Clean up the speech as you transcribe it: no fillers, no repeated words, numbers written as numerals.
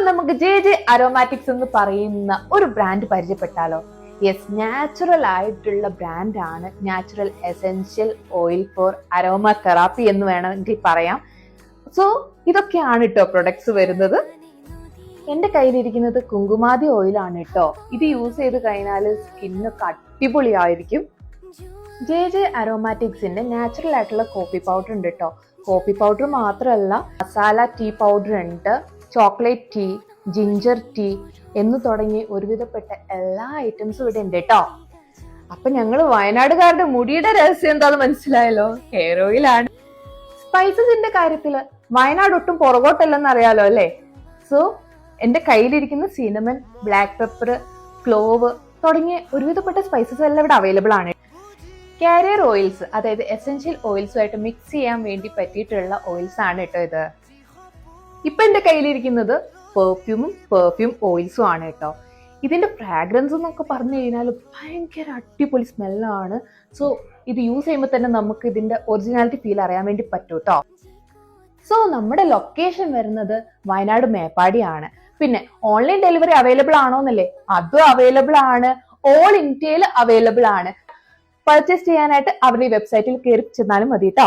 നമുക്ക് ജെ അരോമാറ്റിക്സ് എന്ന് പറയുന്ന ഒരു ബ്രാൻഡ് പരിചയപ്പെട്ടാലോ? യെസ്, നാച്ചുറൽ ആയിട്ടുള്ള ബ്രാൻഡാണ് natural essential oil four aroma therapy എന്ന് വേണമെങ്കിൽ പറയാം. സോ ഇതൊക്കെയാണ് കേട്ടോ പ്രൊഡക്ട്സ് വരുന്നത്. എന്റെ കയ്യിലിരിക്കുന്നത് കുങ്കുമാതി ഓയിലാണ് കേട്ടോ. ഇത് യൂസ് ചെയ്ത് കഴിഞ്ഞാൽ സ്കിന്നൊക്കെ അടിപൊളിയായിരിക്കും. ജെ അരോമാറ്റിക്സിന്റെ നാച്ചുറൽ ആയിട്ടുള്ള കോഫി പൗഡർ ഉണ്ട് കേട്ടോ. കോഫി പൗഡർ മാത്രമല്ല, മസാല ടീ പൗഡർ ഉണ്ട്, ചോക്ലേറ്റ് ടീ, ജിഞ്ചർ ടീ എന്ന് തുടങ്ങി ഒരുവിധപ്പെട്ട എല്ലാ ഐറ്റംസും ഇവിടെ ഉണ്ട് കേട്ടോ. അപ്പൊ ഞങ്ങള് വയനാടുകാരുടെ മുടിയുടെ രഹസ്യം എന്താന്ന് മനസ്സിലായല്ലോ, ഹെയർ ഓയിലാണ്. സ്പൈസസിന്റെ കാര്യത്തില് വയനാട് ഒട്ടും പുറകോട്ടല്ലെന്ന് അറിയാലോ അല്ലേ. സോ എന്റെ കയ്യിലിരിക്കുന്ന സിനമൺ, ബ്ലാക്ക് പെപ്പർ, ക്ലോവ് തുടങ്ങിയ ഒരുവിധപ്പെട്ട സ്പൈസസ് എല്ലാം ഇവിടെ അവൈലബിൾ ആണ്. കാരിയർ ഓയിൽസ്, അതായത് എസെൻഷ്യൽ ഓയിൽസുമായിട്ട് മിക്സ് ചെയ്യാൻ വേണ്ടി പറ്റിയിട്ടുള്ള ഓയിൽസ് ആണ് കേട്ടോ ഇത്. ഇപ്പൊ എന്റെ കയ്യിലിരിക്കുന്നത് പെർഫ്യൂം ഓയിൽസും ആണ് കേട്ടോ. ഇതിന്റെ ഫ്രാഗ്രൻസ് എന്നൊക്കെ പറഞ്ഞു കഴിഞ്ഞാൽ ഭയങ്കര അടിപൊളി സ്മെല്ലാണ്. സോ ഇത് യൂസ് ചെയ്യുമ്പോൾ തന്നെ നമുക്ക് ഇതിന്റെ ഒറിജിനാലിറ്റി ഫീൽ അറിയാൻ വേണ്ടി പറ്റും കേട്ടോ. സോ നമ്മുടെ ലൊക്കേഷൻ വരുന്നത് വയനാട് മേപ്പാടിയാണ്. പിന്നെ ഓൺലൈൻ ഡെലിവറി അവൈലബിൾ ആണോന്നല്ലേ, അതും അവൈലബിൾ ആണ്. ഓൾ ഇന്ത്യയിൽ അവൈലബിൾ ആണ്. പർച്ചേസ് ചെയ്യാനായിട്ട് അവരുടെ വെബ്സൈറ്റിൽ കയറി ചെന്നാലും മതി കേട്ടോ.